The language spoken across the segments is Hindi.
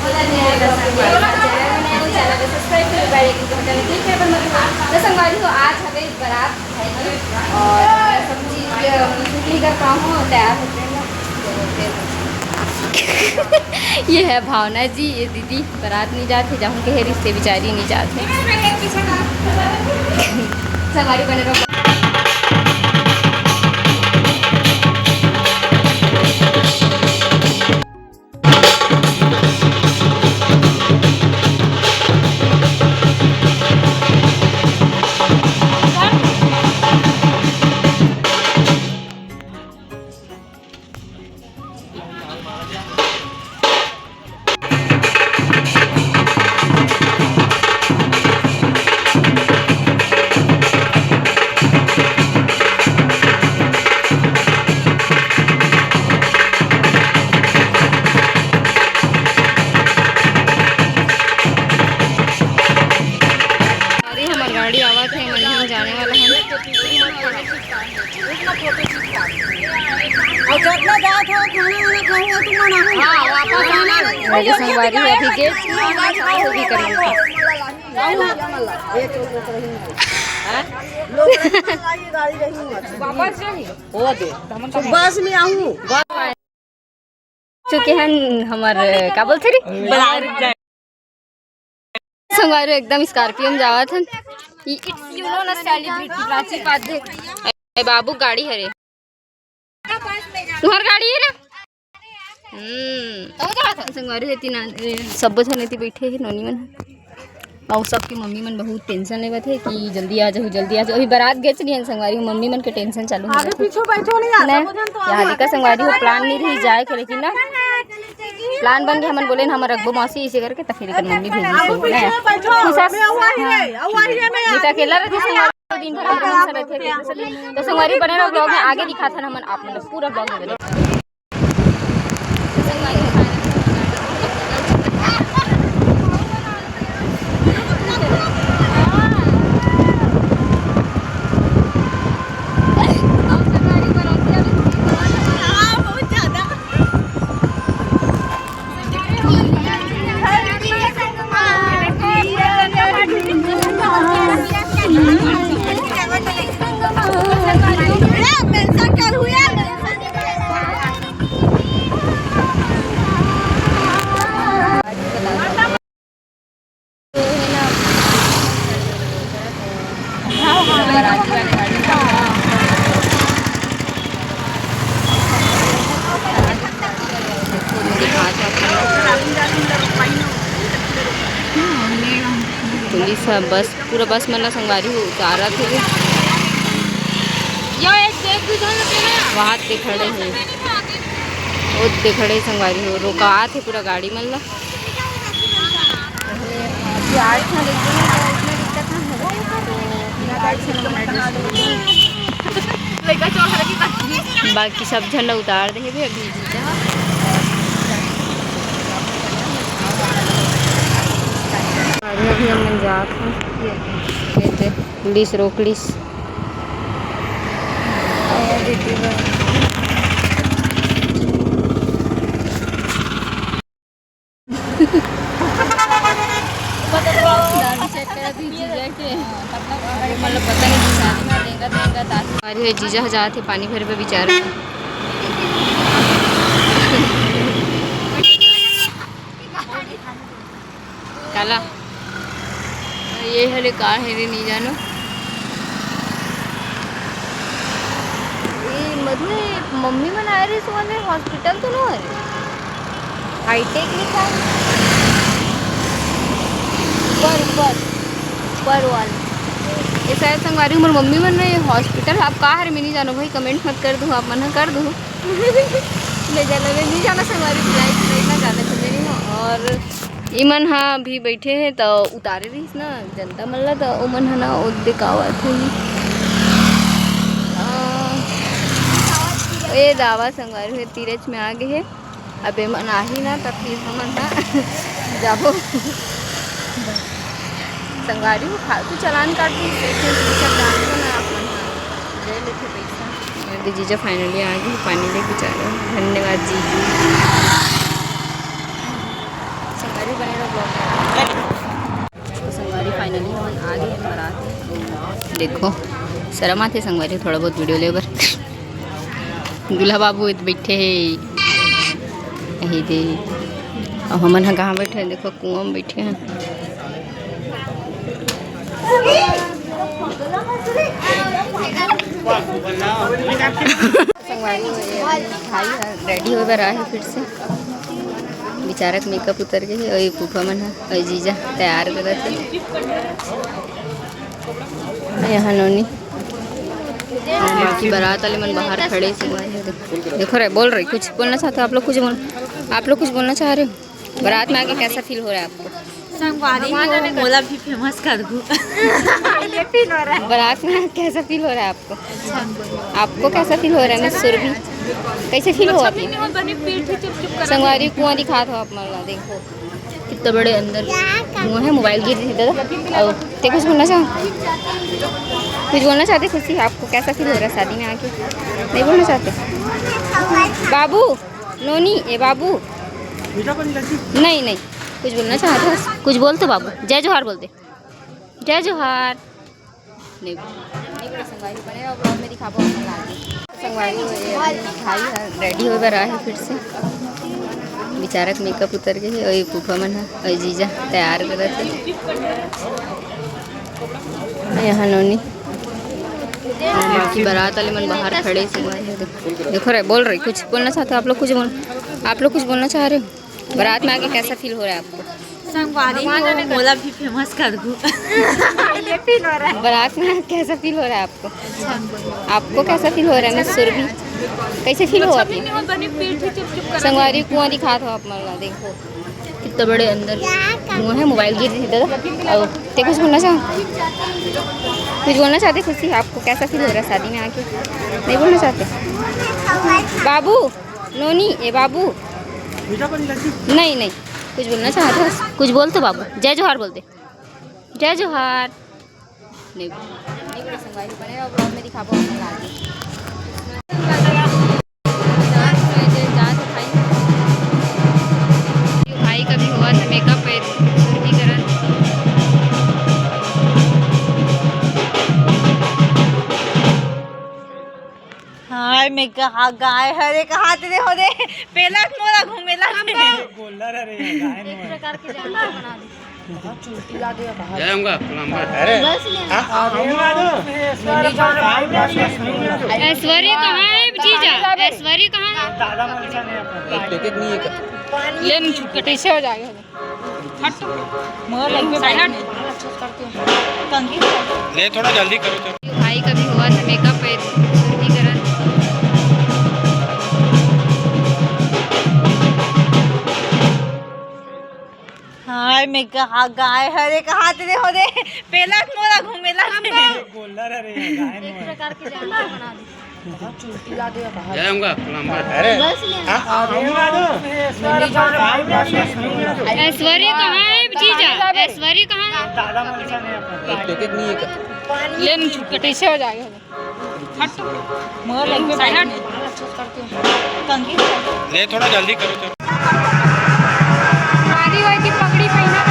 तो संगवारी हो आज हमें बारात है और सब चीज़ का काम हो तैयार होते हैं। ये है भावना जी, ये दीदी बारात नहीं जाते, जहाँ के रिश्ते बेचारी नहीं जाते। संगवारी बने रहो। गाड़ी आवा थे मंदिर जाने वाला है। संगवारी है अभी गेट भी करेंगे। बस में आऊँ चुके हैं हमारे क्या बोलते रही संगवारी एकदम स्कॉर्पियो में जावा था। इट्स यू नो ना सेलिब्रिटी प्राची पादे ए बाबू गाड़ी है रे तुम्हारी गाड़ी है ना। संगवारी है तीन सब थने थी बैठे है नोनी मन और सबकी मम्मी मन बहुत टेंशन लेवे थे कि जल्दी आ जाओ जल्दी आ जाओ। अभी बारात गए नहीं संगवारी मम्मी मन के टेंशन चालू हो गए यहाँ का संगवारी हो प्लान नहीं रही जाए के लेकिन ना प्लान बन गया हमन बोले ना हम रखबो मौसी इसे करके तो फिर मम्मी भेजी अकेला रहती संगवारी दिन भर रहते तो संगवारी बने रहो ब्लॉग में आगे दिखा था हमन आप मतलब पूरा ब्लॉग में पुलिस बस पूरा बस मतलब संगवारी उतारा थे वहाँ पे खड़े हैं वो खड़े संगवारी हो रोका थे पूरा गाड़ी मतलब बाकी सब झंडा उतार दे भी अभी अभी हम जाते पुलिस रोकलिस मतलब पता नहीं जीजा जाते पानी भरे पे बेचारा काला ये हले कार है रे नहीं जानो ये मतलब मम्मी मन आए रही सो हॉस्पिटल तो नो है हाईटेक लिखा पर वाले ये शायद संगवारी उम्र मम्मी मन ये हॉस्पिटल आप कहाँ है मैं नहीं जानो भाई कमेंट मत कर दूँ आप मन कर दूँ ले जाना मैं नहीं जाना संगवारी खिलाई ना जाना चले नहीं हो और इमन हाँ अभी बैठे हैं तो उतारे रही ना जनता मल्ला तो उमन है ना दिखावा थे ये दावा संगवारी हुए तीरथ में आ गए है अब मन आ ही ना तब फिर हमन ना जाबो संगवारी को फालतू चालान काट दी ले लेते पैसा मेरे जीजा फाइनली आ गई पानी लेके जा रहे हैं। धन्यवाद जीजू। देखो शर्म आते संगवारी थोड़ा बहुत वीडियो ले बर दूल्हा बाबू इत बैठे है यही दे और हमन ह कहाँ बैठे हैं देखो कुआं में बैठे हैं। संगवारी भाई रेडी हो रहा है फिर से बेचारक मेकअप उतर गए और फूफा मन है और जीजा तैयार कर थे यहाँ नोनी बाकी बारात वाले मन बाहर खड़े से देखो रहे बोल रही कुछ बोलना चाहते हो आप लोग कुछ बोलना चाह रहे हो बारात में आके कैसा फील हो रहा है आपको? संगवारी मोला भी फेमस कर दूँ फील हो रहा है बारात में कैसा फील हो रहा है आपको? आपको कैसा फील हो रहा है? मैं सुरभि कैसे फील हुआ थी संगवारी कुआं दिखा था आप मला देखो कितना बड़े अंदर कुआं है। मोबाइल गिर रही दादा और ते कुछ बोलना चाहते खुशी आपको कैसा फील हो रहा है शादी में आके? नहीं बोलना चाहते बाबू नोनी ए बाबू नहीं कुछ बोलना चाहते हो? कुछ बोलते बाबू जय जोहार बोलते जय जोहार नहीं संगवारी बने और ब्लॉग में दिखा पाओ संगवारी भाई रेडी हो रहा है फिर से बेचारक मेकअप उतर गए और फूफा मन है और जीजा तैयार कर थे यहाँ नोनी बाकी बारात वाले मन बाहर खड़े से देखो रहे बोल रही कुछ बोलना चाहते हो आप लोग कुछ बोलना चाह रहे हो? बारात में आके कैसा फील हो रहा है आपको? संगवारी मोला भी फेमस कर दूँ फील हो रहा है बारात में कैसा फील हो रहा है आपको? आपको कैसा फील हो रहा है? मैं सुरभि कैसे फील हुआ थी संगवारी कुआं दिखा था आप मला देखो कितना बड़े अंदर कुआं है। मोबाइल गिर रही दादा और ते कुछ बोलना चाहते खुशी आपको कैसा फील हो रहा है शादी में आके? नहीं बोलना चाहते बाबू नोनी ए बाबू नहीं कुछ बोलना चाहते हो? कुछ बोलते बाबू जय जोहार बोलते जय जोहार नहीं संगवारी बने और ब्लॉग में दिखा पाओ भाई का भी हुआ था मेकअप हाय मैं कहा गाय हरे कहा तेरे हो रे पहला मोला घूमेला गोल्डर है रे गाय एक प्रकार के जानवर बना दे चुलती ला दे जाऊंगा प्लम्बर अरे ऐश्वर्य कहाँ है जीजा? ऐश्वर्य कहाँ है? दादा मनसा ने पैकेट नहीं है लेन कटेसे हो जाएगा हट मोर लग में साइड कंगी ले थोड़ा जल्दी करो तो भाई का भी हुआ था मेकअप हाय मैं कहा गाय हरे कहा तेरे हो रे पहला मोला घूमेला गोल्डर है रे गाय एक प्रकार के जानवर बना दे चुलती ला दे जाऊंगा प्लम्बर अरे ऐश्वर्य कहाँ है जीजा? ऐश्वर्य कहाँ है? दादा मनसा ने पैकेट नहीं है लेन कटेसे हो जाएगा हट मोर लग में साइड कंगी ले थोड़ा जल्दी करो तो की पगड़ी पहना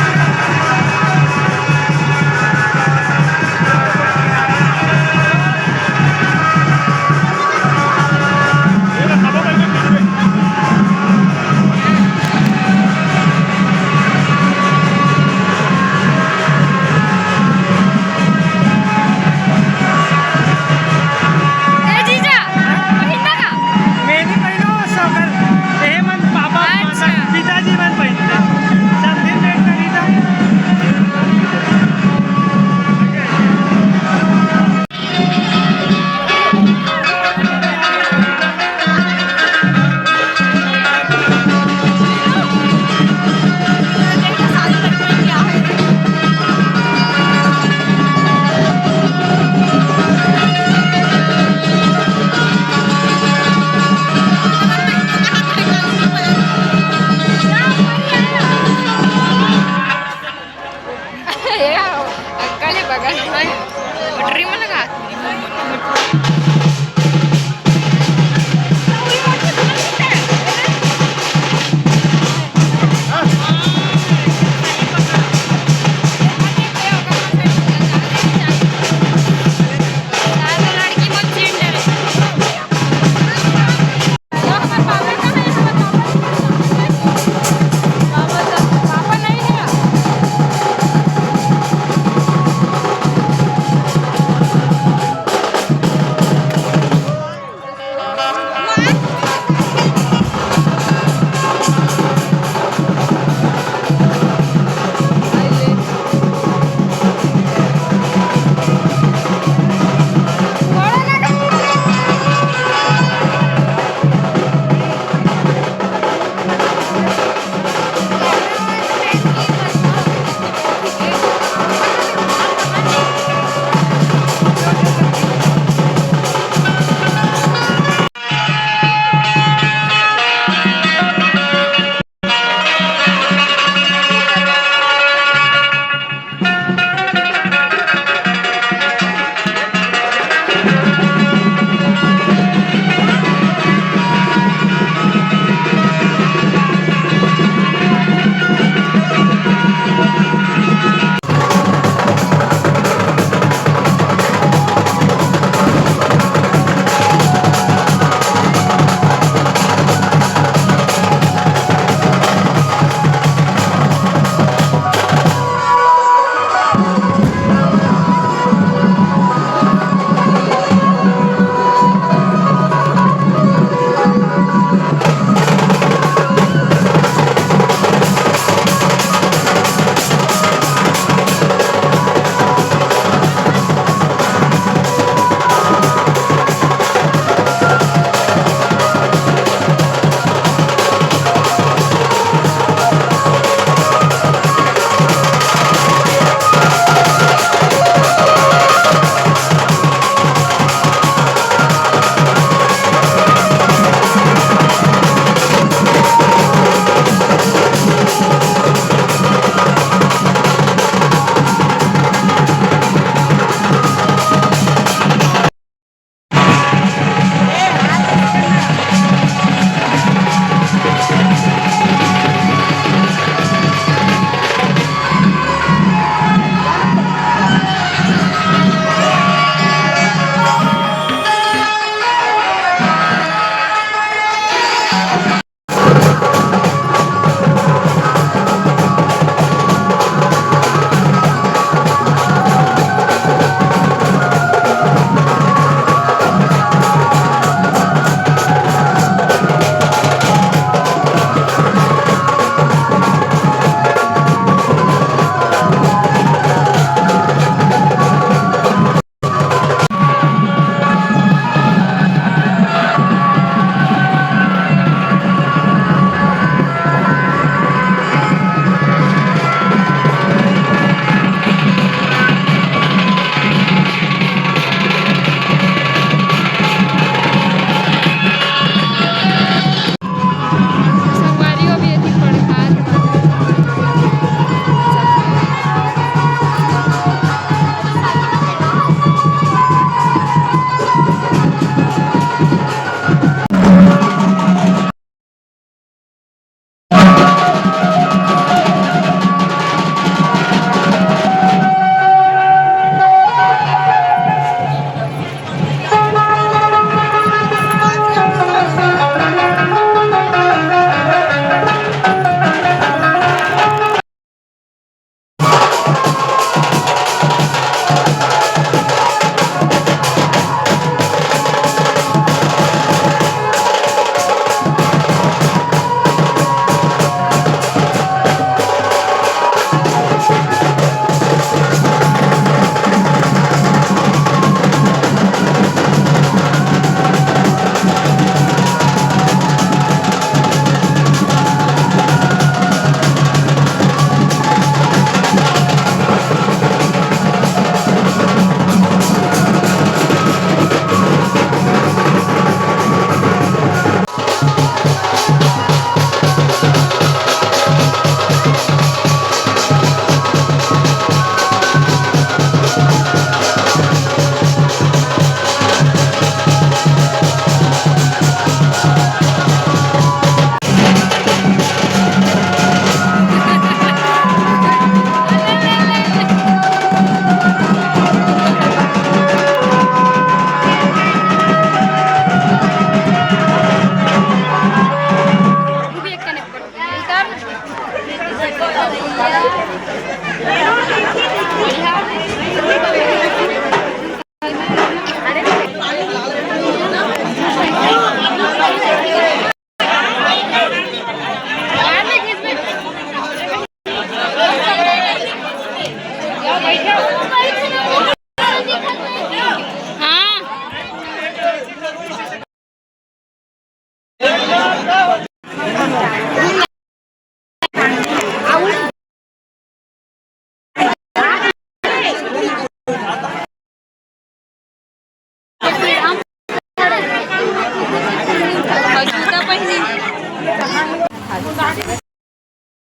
मैंने पहिलो सगर हे मन पापा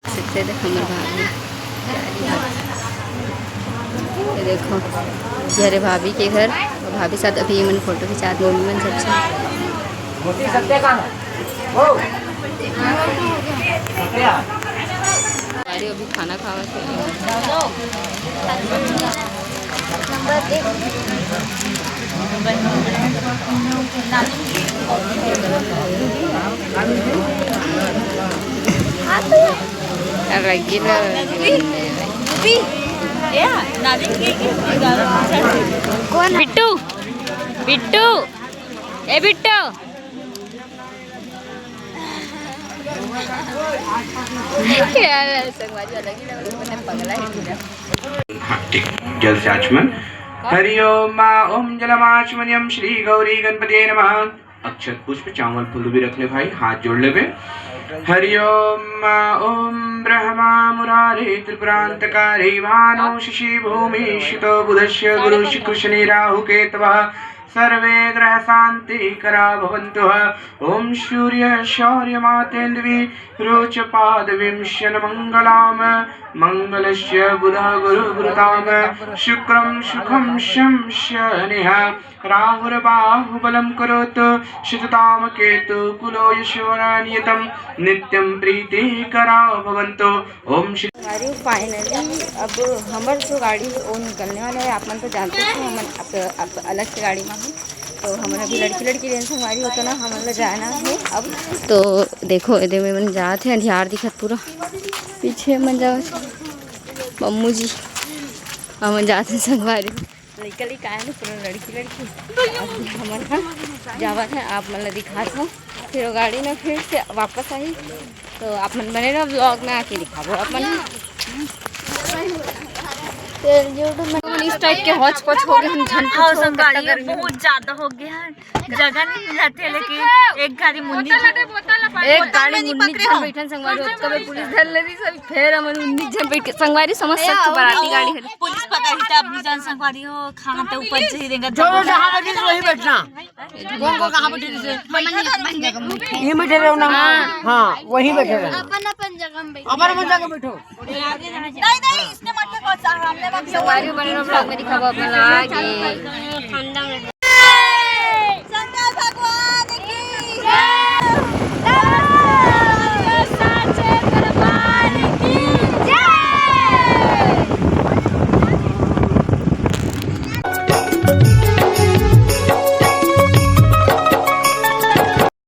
सकते थे हमर भाभी। ये देखो ये हरे भाभी के घर और भाभी साथ अभी मन फोटो के साथ मम्मी मन अरे अभी खाना खावा कौन बिट्टू बिट्टू ए बिट्टू जल से आचमन। हरि ओम ओम जलमाचमनियम श्री गौरी गणपति नमः। अक्षत पुष्प चावल फूल भी रख ले भाई, हाथ जोड़ ले बे। हरि ओम ओम ब्रह्मा मुरारे त्रिपुरांतकारी भानु शशि भूमि शितो बुधस्य गुरु शुक्र राहु केतवः सर्वे ग्रह शांति करा भवन्तु। ओम सूर्य शौर्य मातेन्द्वी रोच पाद विंशन मंगलाम मंगलस्य बुध गुरु गुरुताम शुक्रम सुखम शम शनिः राहुर्बाहुबलं करोतु शतताम केतु कुलो यशोरानियतम नित्यं प्रीतिकरा भवन्तु। ओम फाइनली अब हमार जो गाड़ी है वो निकलने वाला है। आप मन तो जानते हैं हम अलग से गाड़ी में हूँ, तो हमारा अभी लड़की टेंशन हमारी होता ना, हमारा जाना है अब। तो देखो ये में मन जाते हैं, अंधियार दिखत पूरा पीछे मन जाते मम्मू जी हम जाते संगवारी निकली का है पूरा लड़की हमारा जावा है। आप मन दिखाते हो फिर वो गाड़ी में फिर से वापस आई, तो आप मन बने ना ब्लॉग में आके दिखाबो अपन इस टाइप के हौच पौच हो गए। हम झन गाड़ी बहुत ज्यादा हो गया है, जगह नहीं मिलती है। लेकिन एक गाड़ी मुन्नी जन बैठन संगवारी कभी पुलिस धर लेती सब, फिर हम 19 जन बैठ के संगवारी समझ सकते बराती गाड़ी है पुलिस पकड़ी तो अपनी जान संगवारी हो खाना तो ऊपर से ही देंगे। जो जहाँ बैठी वहीं बैठना। कौन को कहाँ बैठी से ये बैठे रहो ना। हाँ वहीं बैठे रहो, अपन जगह बैठो। नहीं इसने मत को हमने संगवारी बने ब्लॉग में दिखाबो अपन आगे।